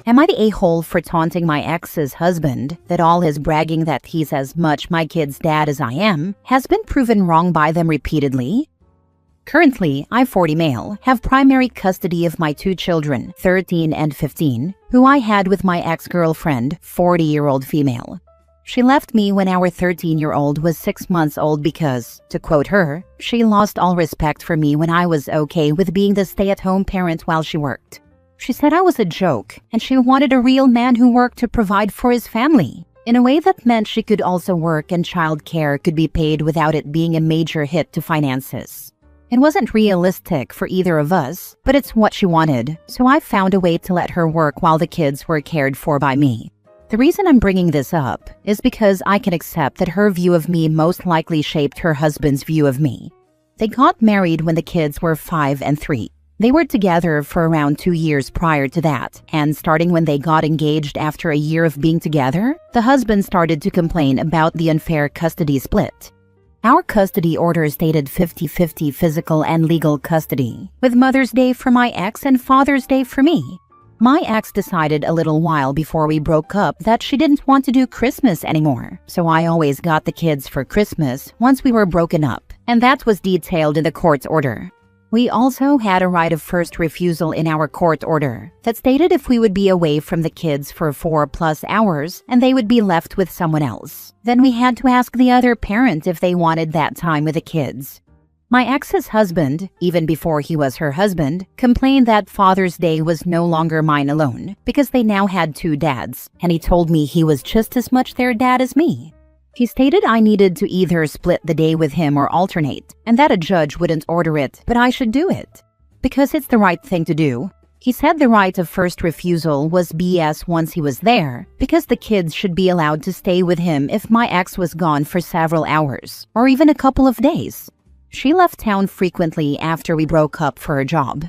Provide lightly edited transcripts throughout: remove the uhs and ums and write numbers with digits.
Am I the a-hole for taunting my ex's husband that all his bragging that he's as much my kid's dad as I am has been proven wrong by them repeatedly? Currently, I, 40 male, have primary custody of my two children, 13 and 15, who I had with my ex-girlfriend, 40-year-old female. She left me when our 13-year-old was 6 months old because, to quote her, she lost all respect for me when I was okay with being the stay-at-home parent while she worked. She said I was a joke, and she wanted a real man who worked to provide for his family, in a way that meant she could also work and child care could be paid without it being a major hit to finances. It wasn't realistic for either of us, but it's what she wanted, so I found a way to let her work while the kids were cared for by me. The reason I'm bringing this up is because I can accept that her view of me most likely shaped her husband's view of me. They got married when the kids were 5 and 3. They were together for around 2 years prior to that, and starting when they got engaged after a year of being together, the husband started to complain about the unfair custody split. Our custody order stated 50-50 physical and legal custody, with Mother's Day for my ex and Father's Day for me. My ex decided a little while before we broke up that she didn't want to do Christmas anymore, so I always got the kids for Christmas once we were broken up, and that was detailed in the court's order. We also had a right of first refusal in our court order that stated if we would be away from the kids for 4+ hours and they would be left with someone else, then we had to ask the other parent if they wanted that time with the kids. My ex's husband, even before he was her husband, complained that Father's Day was no longer mine alone because they now had 2 dads, and he told me he was just as much their dad as me. He stated I needed to either split the day with him or alternate, and that a judge wouldn't order it, but I should do it, because it's the right thing to do. He said the right of first refusal was BS once he was there, because the kids should be allowed to stay with him if my ex was gone for several hours, or even a couple of days. She left town frequently after we broke up for a job.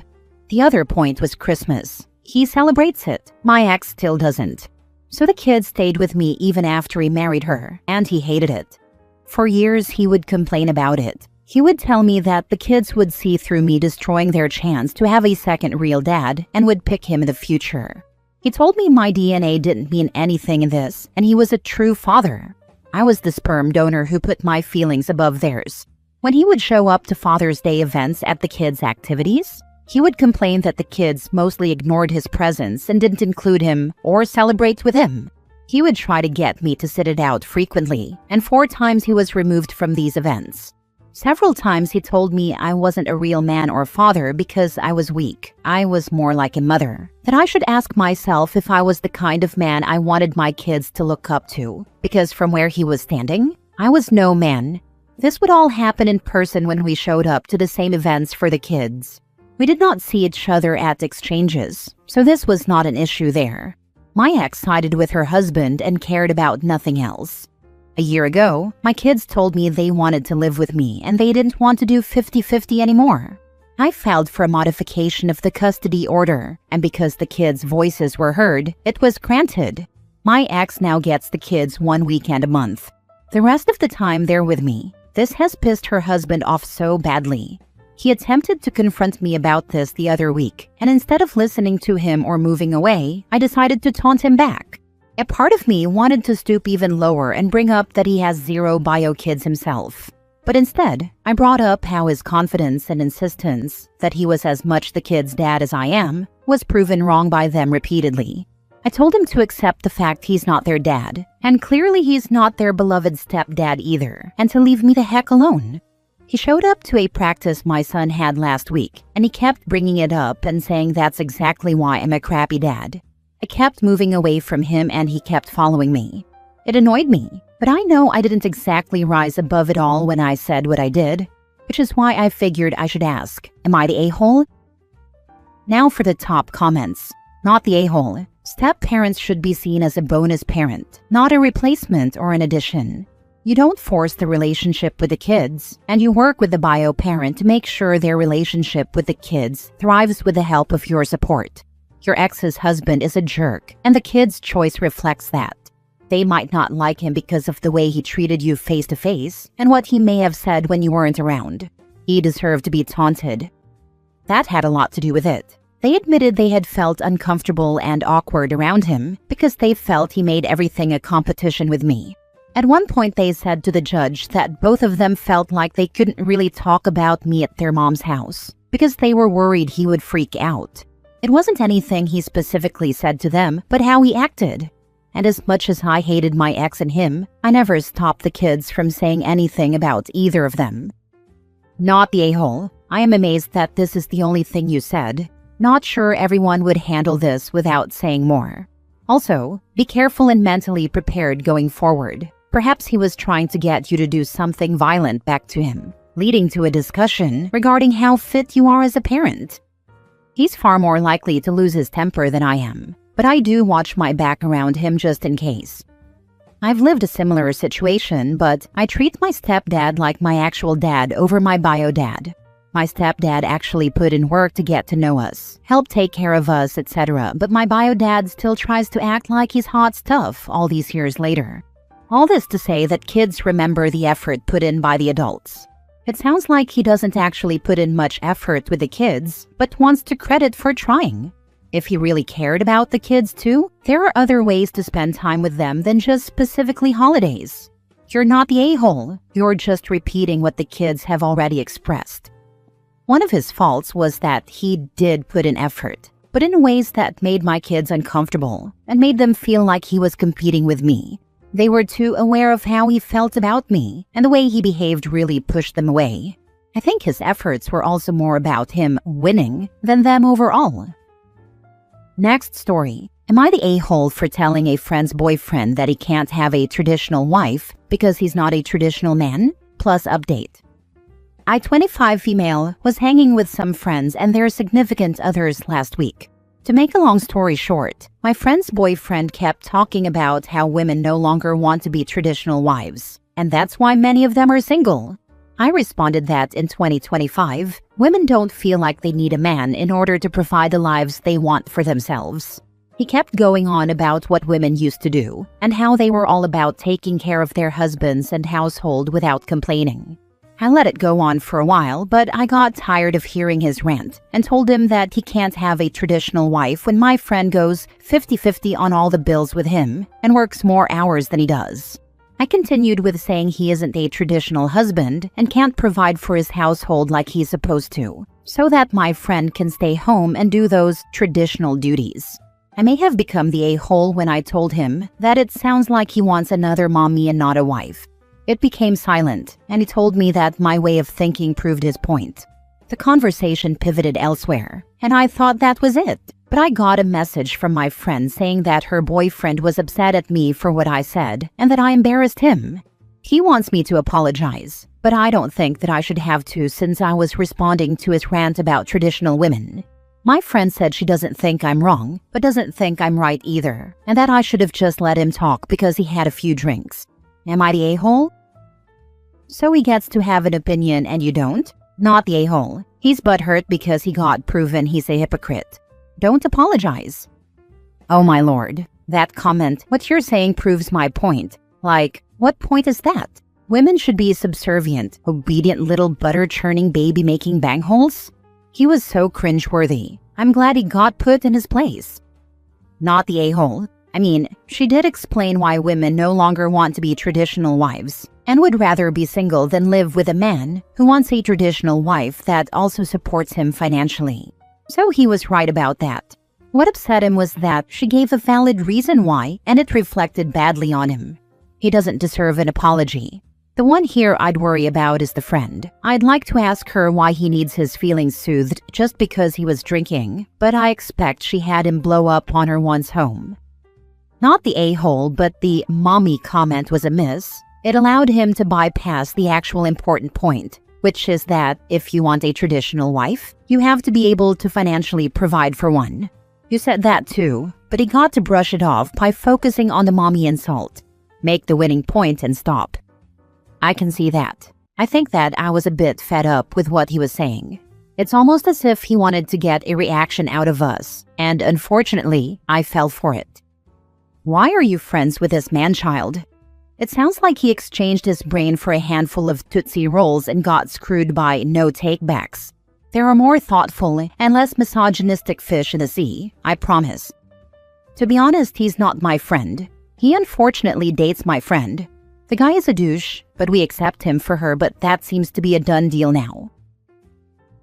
The other point was Christmas. He celebrates it. My ex still doesn't. So the kids stayed with me even after he married her, and he hated it. For years, he would complain about it. He would tell me that the kids would see through me destroying their chance to have a second real dad and would pick him in the future. He told me my DNA didn't mean anything in this, and he was a true father. I was the sperm donor who put my feelings above theirs. When he would show up to Father's Day events at the kids' activities, he would complain that the kids mostly ignored his presence and didn't include him or celebrate with him. He would try to get me to sit it out frequently, and 4 times he was removed from these events. Several times he told me I wasn't a real man or father because I was weak. I was more like a mother. That I should ask myself if I was the kind of man I wanted my kids to look up to, because from where he was standing, I was no man. This would all happen in person when we showed up to the same events for the kids. We did not see each other at exchanges, so this was not an issue there. My ex sided with her husband and cared about nothing else. A year ago, my kids told me they wanted to live with me and they didn't want to do 50-50 anymore. I filed for a modification of the custody order, and because the kids' voices were heard, it was granted. My ex now gets the kids 1 weekend a month. The rest of the time they're with me. This has pissed her husband off so badly. He attempted to confront me about this the other week, and instead of listening to him or moving away, I decided to taunt him back. A part of me wanted to stoop even lower and bring up that he has 0 bio kids himself. But instead, I brought up how his confidence and insistence that he was as much the kid's dad as I am was proven wrong by them repeatedly. I told him to accept the fact he's not their dad, and clearly he's not their beloved stepdad either, and to leave me the heck alone. He showed up to a practice my son had last week, and he kept bringing it up and saying that's exactly why I'm a crappy dad. I kept moving away from him and he kept following me. It annoyed me, but I know I didn't exactly rise above it all when I said what I did, which is why I figured I should ask, am I the a-hole? Now for the top comments. Not the a-hole. Step-parents should be seen as a bonus parent, not a replacement or an addition. You don't force the relationship with the kids, and you work with the bio parent to make sure their relationship with the kids thrives with the help of your support. Your ex's husband is a jerk, and the kids' choice reflects that. They might not like him because of the way he treated you face-to-face and what he may have said when you weren't around. He deserved to be taunted. That had a lot to do with it. They admitted they had felt uncomfortable and awkward around him because they felt he made everything a competition with me. At one point, they said to the judge that both of them felt like they couldn't really talk about me at their mom's house because they were worried he would freak out. It wasn't anything he specifically said to them, but how he acted. And as much as I hated my ex and him, I never stopped the kids from saying anything about either of them. Not the a-hole. I am amazed that this is the only thing you said. Not sure everyone would handle this without saying more. Also, be careful and mentally prepared going forward. Perhaps he was trying to get you to do something violent back to him, leading to a discussion regarding how fit you are as a parent. He's far more likely to lose his temper than I am, but I do watch my back around him just in case. I've lived a similar situation, but I treat my stepdad like my actual dad over my bio dad. My stepdad actually put in work to get to know us, help take care of us, etc., but my bio dad still tries to act like he's hot stuff all these years later. All this to say that kids remember the effort put in by the adults. It sounds like he doesn't actually put in much effort with the kids, but wants to credit for trying. If he really cared about the kids too, there are other ways to spend time with them than just specifically holidays. You're not the a-hole, you're just repeating what the kids have already expressed. One of his faults was that he did put in effort, but in ways that made my kids uncomfortable and made them feel like he was competing with me. They were too aware of how he felt about me, and the way he behaved really pushed them away. I think his efforts were also more about him winning than them overall. Next story. Am I the a-hole for telling a friend's boyfriend that he can't have a traditional wife because he's not a traditional man? Plus update. I, 25 female, was hanging with some friends and their significant others last week. To make a long story short, my friend's boyfriend kept talking about how women no longer want to be traditional wives, and that's why many of them are single. I responded that in 2025, women don't feel like they need a man in order to provide the lives they want for themselves. He kept going on about what women used to do, and how they were all about taking care of their husbands and household without complaining. I let it go on for a while, but I got tired of hearing his rant and told him that he can't have a traditional wife when my friend goes 50-50 on all the bills with him and works more hours than he does. I continued with saying he isn't a traditional husband and can't provide for his household like he's supposed to, so that my friend can stay home and do those traditional duties. I may have become the a-hole when I told him that it sounds like he wants another mommy and not a wife. It became silent, and he told me that my way of thinking proved his point. The conversation pivoted elsewhere, and I thought that was it. But I got a message from my friend saying that her boyfriend was upset at me for what I said, and that I embarrassed him. He wants me to apologize, but I don't think that I should have to since I was responding to his rant about traditional women. My friend said she doesn't think I'm wrong, but doesn't think I'm right either, and that I should have just let him talk because he had a few drinks. Am I the a-hole? So he gets to have an opinion and you don't? Not the a-hole. He's butthurt because he got proven he's a hypocrite. Don't apologize. Oh my lord. That comment, what you're saying proves my point. Like, what point is that? Women should be subservient, obedient little butter-churning baby-making bangholes? He was so cringeworthy. I'm glad he got put in his place. Not the a-hole. I mean, she did explain why women no longer want to be traditional wives and would rather be single than live with a man who wants a traditional wife that also supports him financially. So he was right about that. What upset him was that she gave a valid reason why, and it reflected badly on him. He doesn't deserve an apology. The one here I'd worry about is the friend. I'd like to ask her why he needs his feelings soothed just because he was drinking, but I expect she had him blow up on her once home. Not the a-hole, but the mommy comment was a miss. It allowed him to bypass the actual important point, which is that if you want a traditional wife, you have to be able to financially provide for one. You said that too, but he got to brush it off by focusing on the mommy insult. Make the winning point and stop. I can see that. I think that I was a bit fed up with what he was saying. It's almost as if he wanted to get a reaction out of us, and unfortunately, I fell for it. Why are you friends with this man-child? It sounds like he exchanged his brain for a handful of Tootsie Rolls and got screwed by no takebacks. There are more thoughtful and less misogynistic fish in the sea, I promise. To be honest, he's not my friend. He unfortunately dates my friend. The guy is a douche, but we accept him for her, but that seems to be a done deal now.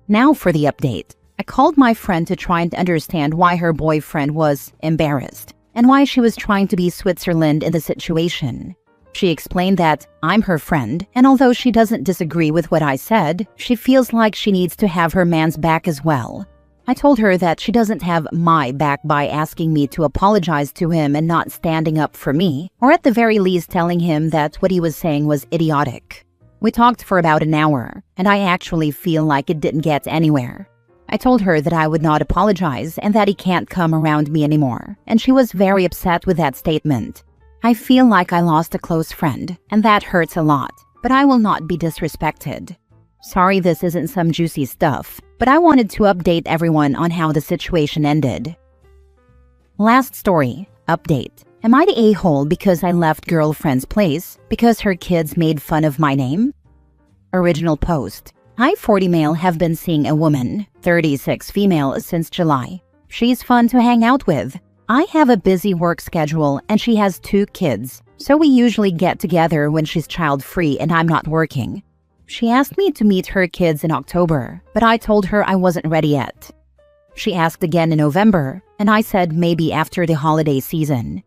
Now for the update. I called my friend to try and understand why her boyfriend was embarrassed and why she was trying to be Switzerland in the situation. She explained that I'm her friend, and although she doesn't disagree with what I said, she feels like she needs to have her man's back as well. I told her that she doesn't have my back by asking me to apologize to him and not standing up for me, or at the very least telling him that what he was saying was idiotic. We talked for about an hour, and I actually feel like it didn't get anywhere. I told her that I would not apologize and that he can't come around me anymore, and she was very upset with that statement. I feel like I lost a close friend, and that hurts a lot, but I will not be disrespected. Sorry this isn't some juicy stuff, but I wanted to update everyone on how the situation ended. Last story, update. Am I the a-hole because I left girlfriend's place because her kids made fun of my name? Original post. I, 40 male, have been seeing a woman, 36 female, since July. She's fun to hang out with. I have a busy work schedule and she has 2 kids, so we usually get together when she's child-free and I'm not working. She asked me to meet her kids in October, but I told her I wasn't ready yet. She asked again in November, and I said maybe after the holiday season.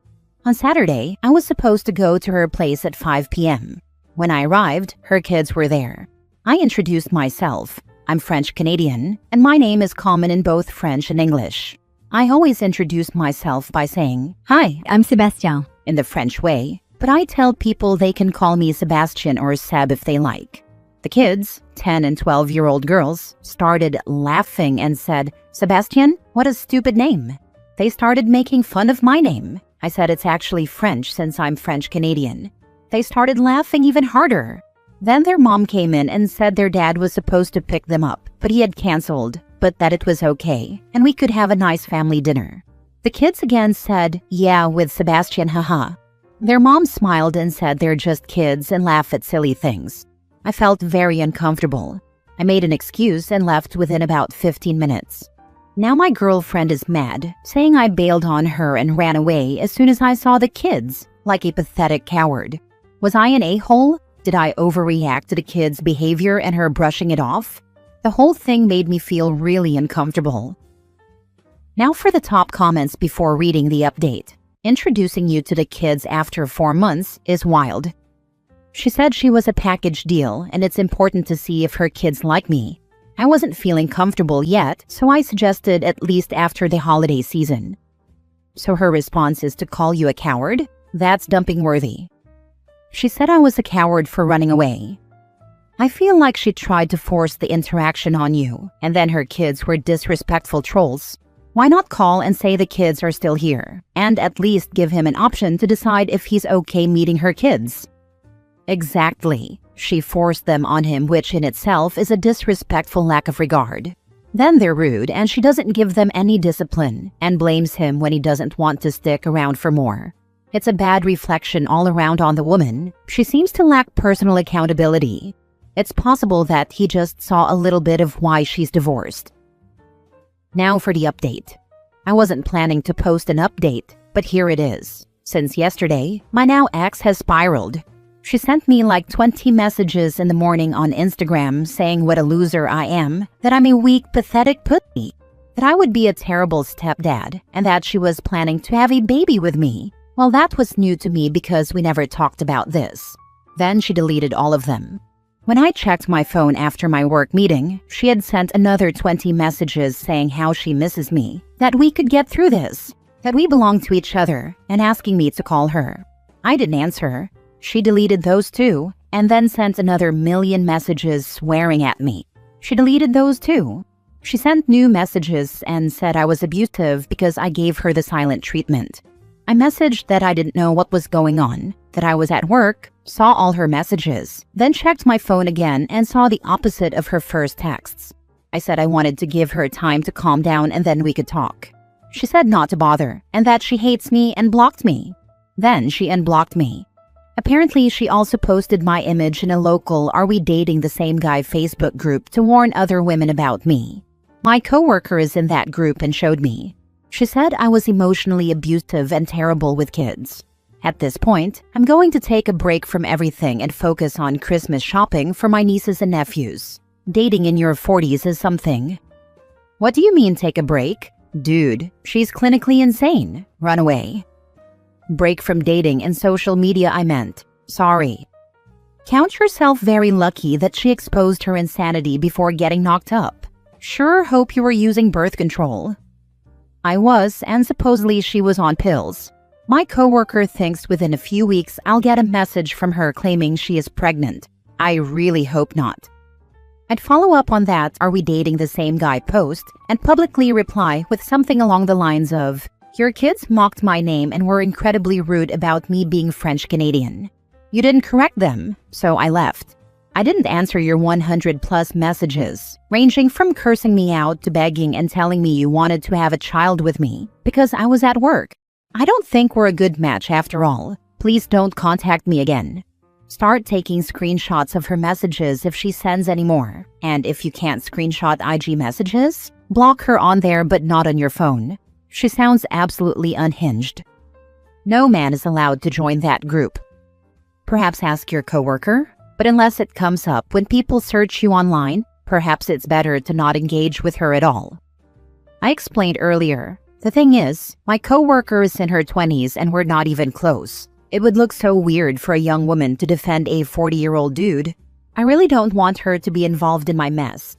On Saturday, I was supposed to go to her place at 5 p.m. When I arrived, her kids were there. I introduced myself. I'm French-Canadian, and my name is common in both French and English. I always introduce myself by saying, "Hi, I'm Sébastien," in the French way, but I tell people they can call me Sebastian or Seb if they like. The kids, 10 and 12-year-old girls, started laughing and said, "Sebastian, what a stupid name." They started making fun of my name. I said it's actually French since I'm French-Canadian. They started laughing even harder. Then their mom came in and said their dad was supposed to pick them up, but he had canceled, but that it was okay, and we could have a nice family dinner. The kids again said, "Yeah, with Sebastian, haha." Their mom smiled and said they're just kids and laugh at silly things. I felt very uncomfortable. I made an excuse and left within about 15 minutes. Now my girlfriend is mad, saying I bailed on her and ran away as soon as I saw the kids, like a pathetic coward. Was I an a-hole? Did I overreact to the kids' behavior and her brushing it off? The whole thing made me feel really uncomfortable. Now for the top comments before reading the update. Introducing you to the kids after 4 months is wild. She said she was a package deal and it's important to see if her kids like me. I wasn't feeling comfortable yet, so I suggested at least after the holiday season. So her response is to call you a coward? That's dumping worthy. She said I was a coward for running away. I feel like she tried to force the interaction on you, and then her kids were disrespectful trolls. Why not call and say the kids are still here, and at least give him an option to decide if he's okay meeting her kids? Exactly. She forced them on him, which in itself is a disrespectful lack of regard. Then they're rude and she doesn't give them any discipline and blames him when he doesn't want to stick around for more. It's a bad reflection all around on the woman. She seems to lack personal accountability. It's possible that he just saw a little bit of why she's divorced. Now for the update. I wasn't planning to post an update, but here it is. Since yesterday, my now ex has spiraled. She sent me like 20 messages in the morning on Instagram saying what a loser I am, that I'm a weak, pathetic pussy, that I would be a terrible stepdad, and that she was planning to have a baby with me. Well, that was new to me because we never talked about this. Then she deleted all of them. When I checked my phone after my work meeting, she had sent another 20 messages saying how she misses me, that we could get through this, that we belong to each other, and asking me to call her. I didn't answer her. She deleted those too, and then sent another million messages swearing at me. She deleted those too. She sent new messages and said I was abusive because I gave her the silent treatment. I messaged that I didn't know what was going on, that I was at work, saw all her messages, then checked my phone again and saw the opposite of her first texts. I said I wanted to give her time to calm down and then we could talk. She said not to bother and that she hates me and blocked me. Then she unblocked me. Apparently, she also posted my image in a local "Are We Dating the Same Guy" Facebook group to warn other women about me. My coworker is in that group and showed me. She said I was emotionally abusive and terrible with kids. At this point, I'm going to take a break from everything and focus on Christmas shopping for my nieces and nephews. Dating in your 40s is something. What do you mean take a break? Dude, she's clinically insane. Run away. Break from dating and social media I meant. Sorry. Count yourself very lucky that she exposed her insanity before getting knocked up. Sure hope you were using birth control. I was, and supposedly she was on pills. My coworker thinks within a few weeks I'll get a message from her claiming she is pregnant. I really hope not. I'd follow up on that "Are we dating the same guy" post and publicly reply with something along the lines of, "Your kids mocked my name and were incredibly rude about me being French-Canadian. You didn't correct them, so I left. I didn't answer your 100+ messages, ranging from cursing me out to begging and telling me you wanted to have a child with me because I was at work. I don't think we're a good match after all. Please don't contact me again." Start taking screenshots of her messages if she sends any more. And if you can't screenshot IG messages, block her on there but not on your phone. She sounds absolutely unhinged. No man is allowed to join that group. Perhaps ask your coworker, but unless it comes up when people search you online, perhaps it's better to not engage with her at all. I explained earlier. The thing is, my coworker is in her 20s and we're not even close. It would look so weird for a young woman to defend a 40-year-old dude. I really don't want her to be involved in my mess.